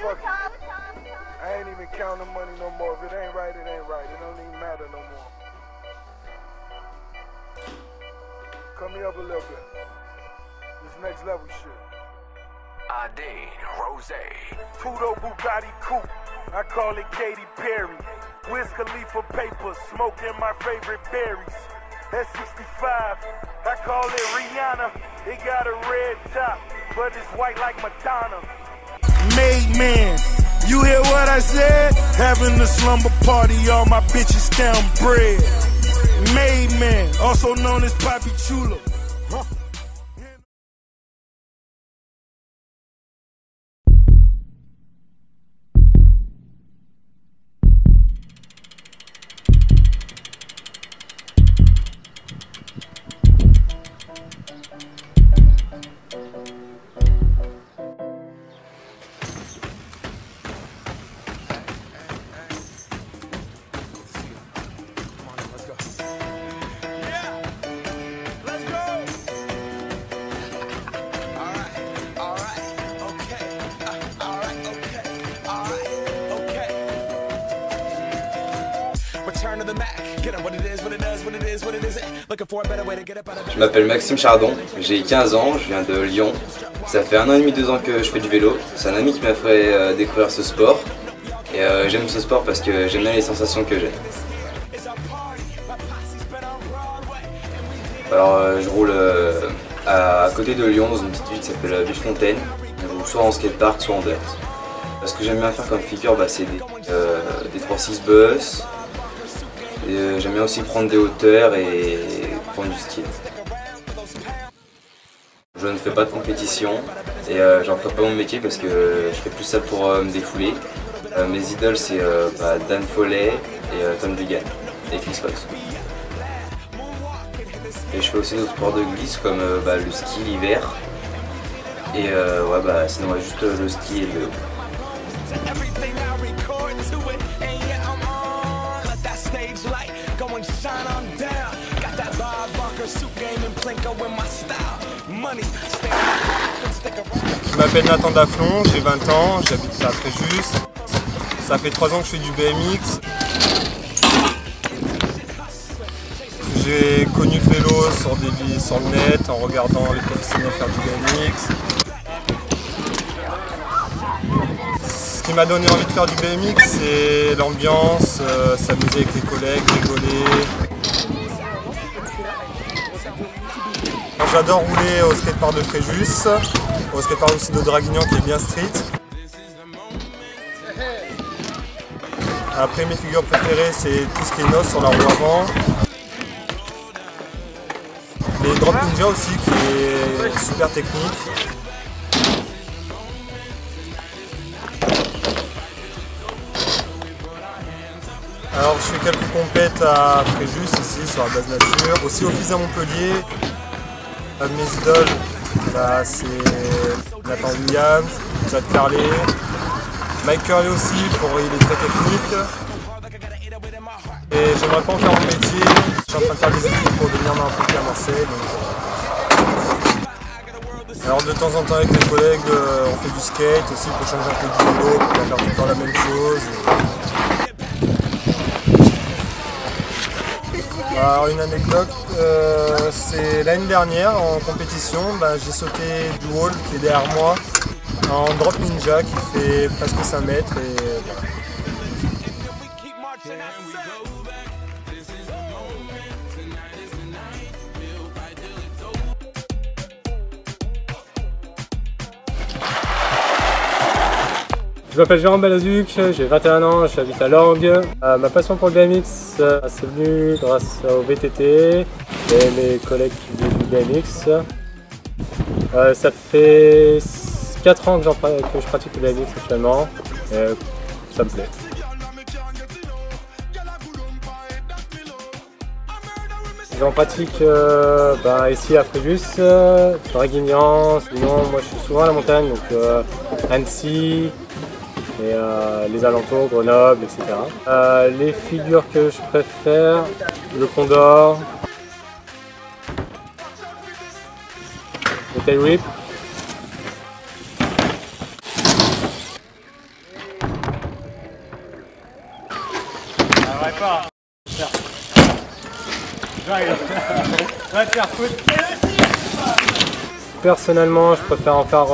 fuck it. I ain't even counting money no more. If it ain't right, it ain't right. It don't even matter no more. Cut me up a little bit. This next level shit. ID, Rose. Tudo Bugatti Coupe. I call it Katy Perry. Wiz Khalifa papers, smoking my favorite berries. That's 65. I call it Rihanna. It got a red top, but it's white like Madonna. Made man, you hear what I said? Having a slumber party, all my bitches count bread. Made man, also known as Papi Chulo. Huh? Je m'appelle Maxime Chardon, j'ai 15 ans, je viens de Lyon. Ça fait 1 an et demi, 2 ans que je fais du vélo. C'est un ami qui m'a fait découvrir ce sport. Et j'aime ce sport parce que j'aime bien les sensations que j'ai. Alors je roule à côté de Lyon, dans une petite ville qui s'appelle Villefontaine. Je roule soit en skatepark, soit en dirt. Ce que j'aime bien faire comme figure, c'est des 3-6 bus. J'aime bien aussi prendre des hauteurs et prendre du ski. Je ne fais pas de compétition et j'en ferai pas mon métier parce que je fais plus ça pour me défouler. Mes idoles c'est Dan Foley et Tom Dugan et Chris Fox. Et je fais aussi d'autres sports de glisse comme le ski l'hiver et sinon juste le ski et le vélo. Je m'appelle Nathan Daflon, j'ai 20 ans, j'habite à Fréjus. Ça fait 3 ans que je fais du BMX. J'ai connu le vélo sur le net en regardant les professionnels faire du BMX. Ce qui m'a donné envie de faire du BMX, c'est l'ambiance, s'amuser avec les collègues, rigoler. J'adore rouler au skatepark de Fréjus, au skatepark aussi de Draguignan qui est bien street. Après mes figures préférées c'est tout ce qui est noce sur la roue avant. Les drop ninja aussi qui est super technique. Alors je fais quelques compètes à Fréjus ici sur la base nature, aussi au Fils à Montpellier. Mes idoles, c'est Nathan Williams, Chad Carley, Mike Curley aussi, il est très technique. Et j'aimerais pas en faire mon métier, je suis en train de faire des études pour devenir marque à Marseille. Alors de temps en temps avec mes collègues, on fait du skate aussi pour changer un peu du vélo, pour pas faire tout le temps la même chose. Alors une anecdote, c'est l'année dernière en compétition, j'ai sauté du wall qui est derrière moi en drop ninja qui fait presque 5 mètres et voilà. Je m'appelle Jérôme Balazuc, j'ai 21 ans, j'habite à Lorgues. Ma passion pour le BMX, c'est venu grâce au VTT et mes collègues qui faisaient du BMX. Ça fait 4 ans que je pratique le BMX actuellement et ça me plaît. J'en pratique ici à Fréjus, Draguignan, sinon moi je suis souvent à la montagne, donc Annecy, et les alentours, Grenoble, etc. Les figures que je préfère, le Condor, le tail whip, J'arrête pas. J'arrive. Va te faire foutre. Personnellement, je préfère en faire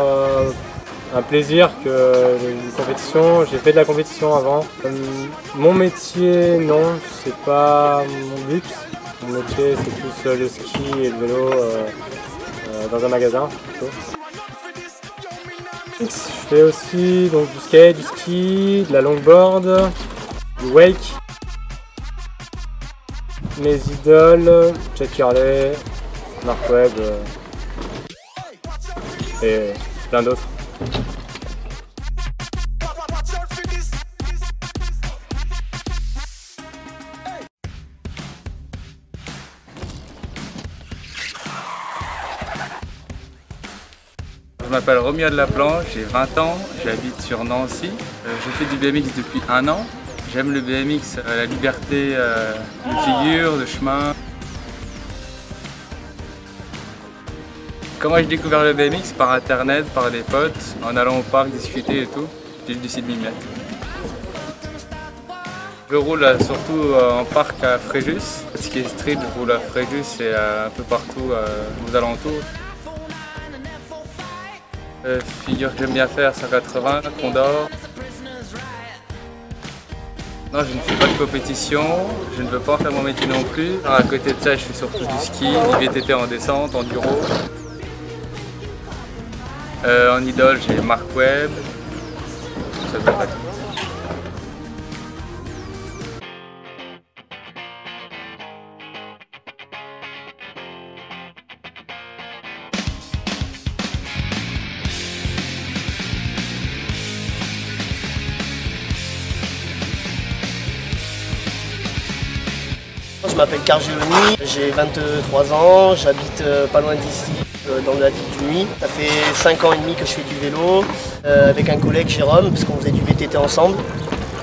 un plaisir que une compétition. J'ai fait de la compétition avant. Mon métier, non, c'est pas mon but. Mon métier, c'est plus le ski et le vélo dans un magasin plutôt. Je fais aussi donc, du skate, du ski, de la longboard, du wake. Mes idoles, Jack Hurley, Mark Webb et plein d'autres. Je m'appelle Romuald Laplanche, j'ai 20 ans, j'habite sur Nancy. Je fais du BMX depuis 1 an. J'aime le BMX, la liberté de figure, de chemin. Comment j'ai découvert le BMX? Par internet, par des potes, en allant au parc discuter et tout. Puis je décide de m'y mettre. Je roule surtout en parc à Fréjus. Ce qui est street, je roule à Fréjus et un peu partout aux alentours. Figure que j'aime bien faire, 180, Condor. Non, je ne fais pas de compétition, je ne veux pas en faire mon métier non plus. Alors, à côté de ça, je fais surtout du ski, du VTT en descente, enduro. En idole, j'ai Mark Webb. Ça devrait être tout. Je m'appelle Cargeloni, j'ai 23 ans, j'habite pas loin d'ici, dans la ville du Nuit. Ça fait 5 ans et demi que je fais du vélo avec un collègue Jérôme, parce qu'on faisait du VTT ensemble.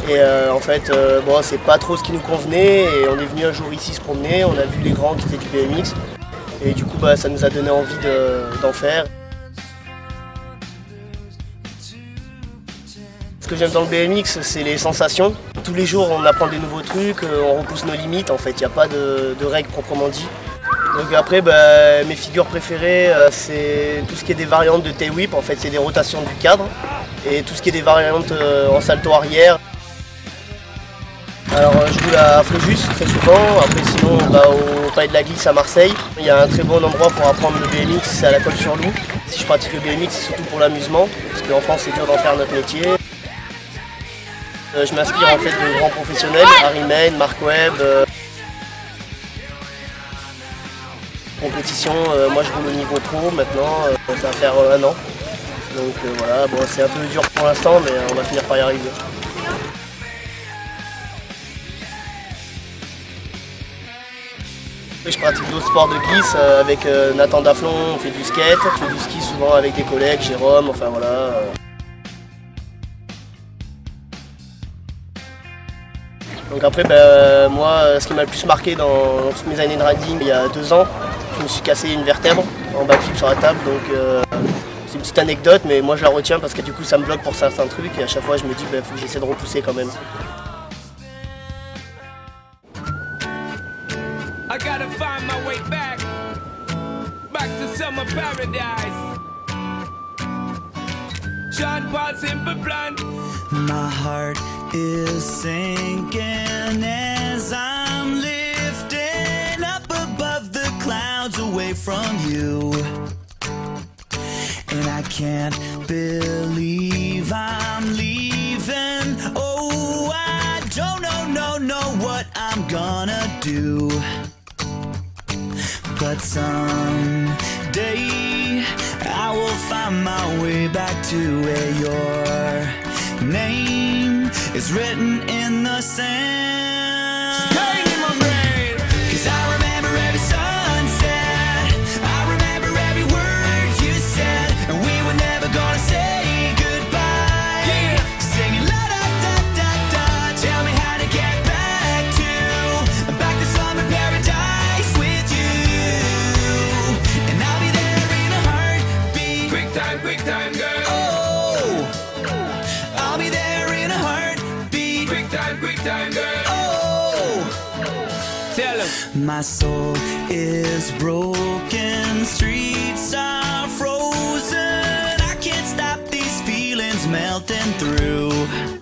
Et en fait, bon, c'est pas trop ce qui nous convenait et on est venu un jour ici se promener, on a vu les grands qui faisaient du BMX et du coup ça nous a donné envie d'en faire. Ce que j'aime dans le BMX, c'est les sensations. Tous les jours, on apprend des nouveaux trucs, on repousse nos limites. En fait, il n'y a pas de règles proprement dit. Donc après, mes figures préférées, c'est tout ce qui est des variantes de tail whip. En fait, c'est des rotations du cadre. Et tout ce qui est des variantes en salto arrière. Alors, je roule à Fréjus très souvent. Après, sinon, on va au Palais de la Glisse à Marseille. Il y a un très bon endroit pour apprendre le BMX, c'est à la Colle-sur-Loup. Si je pratique le BMX, c'est surtout pour l'amusement. Parce qu'en France, c'est dur d'en faire notre métier. Je m'inspire en fait de grands professionnels, Harry Main, Mark Webb. Compétition, moi je roule au niveau pro maintenant, ça va faire 1 an. Donc voilà, bon, c'est un peu dur pour l'instant, mais on va finir par y arriver. Je pratique d'autres sports de glisse avec Nathan Daflon, on fait du skate, je fais du ski souvent avec des collègues, Jérôme, enfin voilà. Donc après, moi, ce qui m'a le plus marqué dans toutes mes années de riding, il y a 2 ans, je me suis cassé une vertèbre en backflip sur la table. Donc c'est une petite anecdote, mais moi je la retiens parce que du coup ça me bloque pour certains trucs et à chaque fois je me dis faut que j'essaie de repousser quand même. I gotta find my way back to summer paradise. John Paul Simple Plan. My heart is sinking as I'm lifting up above the clouds away from you. And I can't believe I'm leaving. Oh, I don't know what I'm gonna do. But someday I will find my way back to where your name is written in the sand. Staying in my brain. 'Cause I remember every sunset, I remember every word you said, and we were never gonna say goodbye. Yeah. Singing la da da da da. Tell me how to get back to summer paradise with you, and I'll be there in a heartbeat. Quick time, girl. Oh, I'll be there in a heartbeat. Quick time, girl. Oh, My soul is broken, streets are frozen. I can't stop these feelings melting through.